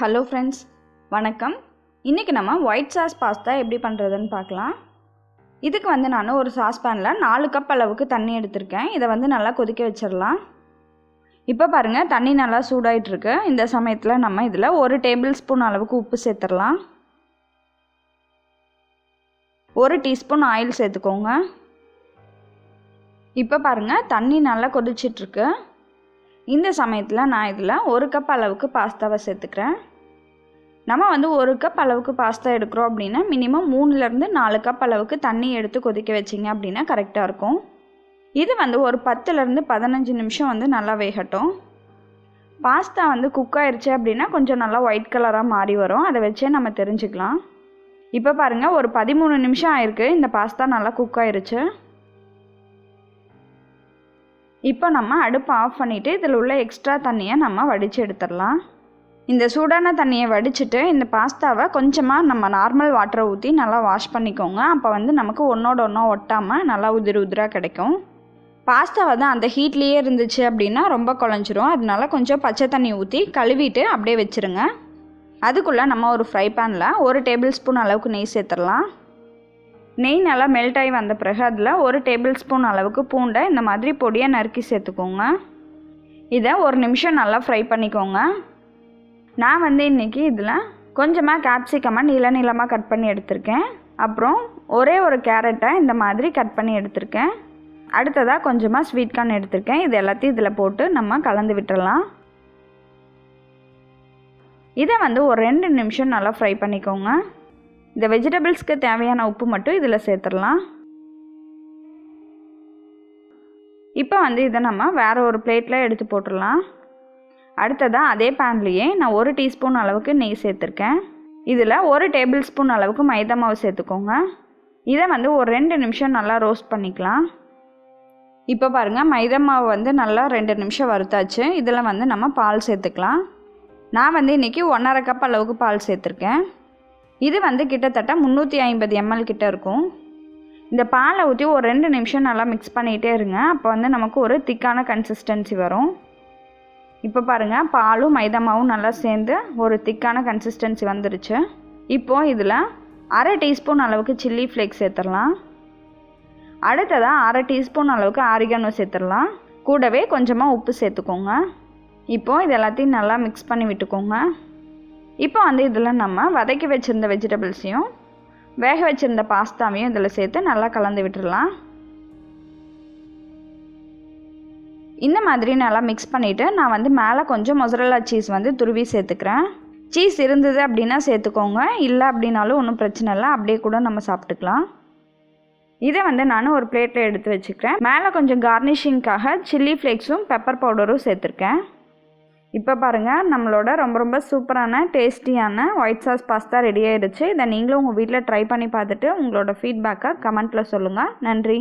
Hello friends, வணக்கம். இன்றைக்கி நம்ம ஒயிட் சாஸ் பாஸ்தா எப்படி பண்ணுறதுன்னு பார்க்கலாம். இதுக்கு நான் ஒரு சாஸ்பேனில் 4 கப் அளவுக்கு தண்ணி எடுத்திருக்கேன். இதை நல்லா கொதிக்க வச்சிடலாம். இப்போ பாருங்கள், தண்ணி நல்லா சூடாயிட்ருக்கு. இந்த சமயத்தில் நம்ம இதில் 1 டேபிள் ஸ்பூன் அளவுக்கு உப்பு சேர்த்துடலாம். 1 டீஸ்பூன் ஆயில் சேர்த்துக்கோங்க. இப்போ பாருங்கள், தண்ணி நல்லா கொதிச்சிட்ருக்கு. இந்த சமயத்தில் நான் இதில் 1 கப் அளவுக்கு பாஸ்தாவை சேர்த்துக்கிறேன். நம்ம 1 கப் அளவுக்கு பாஸ்தா எடுக்கிறோம் அப்படின்னா மினிமம் 3லேருந்து 4 கப் அளவுக்கு தண்ணி எடுத்து கொதிக்க வச்சிங்க அப்படின்னா கரெக்டாக இருக்கும். இது ஒரு 10லேருந்து 15 நிமிஷம் நல்லா வேகட்டும். பாஸ்தா குக் ஆயிடுச்சு அப்படின்னா கொஞ்சம் நல்லா ஒயிட் கலராக மாறி வரும். அதை வச்சே நம்ம தெரிஞ்சுக்கலாம். இப்போ பாருங்கள், ஒரு 13 நிமிஷம் ஆயிருக்கு. இந்த பாஸ்தா நல்லா குக் ஆயிருச்சு. இப்போ நம்ம அடுப்பை ஆஃப் பண்ணிவிட்டு இதில் உள்ள எக்ஸ்ட்ரா தண்ணியை நம்ம வடித்து எடுத்துடலாம். இந்த சூடான தண்ணியை வடிச்சிட்டு இந்த பாஸ்தாவை கொஞ்சமாக நம்ம நார்மல் வாட்டரை ஊற்றி நல்லா வாஷ் பண்ணிக்கோங்க. அப்போ நமக்கு ஒன்றோட ஒன்றா ஒட்டாமல் நல்லா உதிராக கிடைக்கும். பாஸ்தாவை அந்த ஹீட்லேயே இருந்துச்சு அப்படின்னா ரொம்ப குழஞ்சிரும். அதனால கொஞ்சம் பச்சை தண்ணி ஊற்றி கழுவிட்டு அப்படியே வச்சுருங்க. அதுக்குள்ளே நம்ம ஒரு ஃப்ரை பேனில் 1 டேபிள் ஸ்பூன் அளவுக்கு நெய் சேர்த்துடலாம். நெய் நல்லா மெல்ட் ஆகி வந்த பிறகு அதில் 1 டேபிள் ஸ்பூன் அளவுக்கு பூண்டை இந்த மாதிரி பொடியாக நறுக்கி சேர்த்துக்கோங்க. இதை 1 நிமிஷம் நல்லா ஃப்ரை பண்ணிக்கோங்க. நான் இன்றைக்கி இதில் கொஞ்சமாக கேப்சிகமாக நீளமாக கட் பண்ணி எடுத்திருக்கேன். அப்புறம் ஒரே ஒரு கேரட்டை இந்த மாதிரி கட் பண்ணி எடுத்திருக்கேன். அடுத்ததாக கொஞ்சமாக ஸ்வீட் கார்ன் எடுத்திருக்கேன். இது எல்லாத்தையும் இதில் போட்டு நம்ம கலந்து விட்டுடலாம். இதை ஒரு 2 நிமிஷம் நல்லா ஃப்ரை பண்ணிக்கோங்க. இந்த வெஜிடபிள்ஸ்க்கு தேவையான உப்பு மட்டும் இதில் சேர்த்துடலாம். இப்போ இதை நம்ம வேறு ஒரு பிளேட்டில் எடுத்து போட்டுடலாம். அடுத்ததாக அதே பேன்லேயே நான் 1 டீஸ்பூன் அளவுக்கு நெய் சேர்த்துருக்கேன். இதில் 1 டேபிள் ஸ்பூன் அளவுக்கு மைதா மாவு சேர்த்துக்கோங்க. இதை ஒரு 2 நிமிஷம் நல்லா ரோஸ்ட் பண்ணிக்கலாம். இப்போ பாருங்கள், மைதா மாவு நல்லா 2 நிமிஷம் வறுத்தாச்சு. இதில் நம்ம பால் சேர்த்துக்கலாம். நான் இன்றைக்கி 1½ கப் அளவுக்கு பால் சேர்த்துருக்கேன். இது கிட்டத்தட்ட 350 ml கிட்ட இருக்கும். இந்த பாலை ஊற்றி ஒரு 2 நிமிஷம் நல்லா மிக்ஸ் பண்ணிகிட்டே இருங்க. அப்போ நமக்கு ஒரு திக்கான கன்சிஸ்டன்சி வரும். இப்போ பாருங்கள், பாலும் மைதா மாவும் நல்லா சேர்ந்து ஒரு திக்கான கன்சிஸ்டன்சி வந்துருச்சு. இப்போது இதில் 1/2 டீஸ்பூன் அளவுக்கு சில்லி ஃப்ளேக்ஸ் சேர்த்துடலாம். அடுத்ததாக 1/2 டீஸ்பூன் அளவுக்கு ஆரிகானோ சேர்த்துடலாம். கூடவே கொஞ்சமாக உப்பு சேர்த்துக்கோங்க. இப்போது இது எல்லாத்தையும் நல்லா மிக்ஸ் பண்ணி விட்டுக்கோங்க. இப்போ இதில் நம்ம வதக்கி வச்சுருந்த வெஜிடபிள்ஸையும் வேக வச்சுருந்த பாஸ்தாவையும் இதில் சேர்த்து நல்லா கலந்து விட்டுடலாம். இந்த மாதிரி நல்லா மிக்ஸ் பண்ணிவிட்டு நான் மேலே கொஞ்சம் மொசரல்லா சீஸ் துருவி சேர்த்துக்கிறேன். சீஸ் இருந்தது அப்படின்னா சேர்த்துக்கோங்க. இல்லை அப்படின்னாலும் ஒன்றும் பிரச்சனை இல்லை, அப்படியே கூட நம்ம சாப்பிட்டுக்கலாம். இதை நான் ஒரு பிளேட்டில் எடுத்து வச்சுக்கிறேன். மேலே கொஞ்சம் கார்னிஷிங்காக சில்லி ஃப்ளேக்ஸும் பெப்பர் பவுடரும் சேர்த்துருக்கேன். இப்போ பாருங்கள், நம்மளோட ரொம்ப சூப்பரான டேஸ்டியான ஒயிட் சாஸ் பாஸ்தா ரெடி ஆகிடுச்சு. இதை நீங்களும் உங்கள் வீட்டில் ட்ரை பண்ணி பார்த்துட்டு உங்களோட ஃபீட்பேக்கை கமெண்ட்டில் சொல்லுங்கள். நன்றி.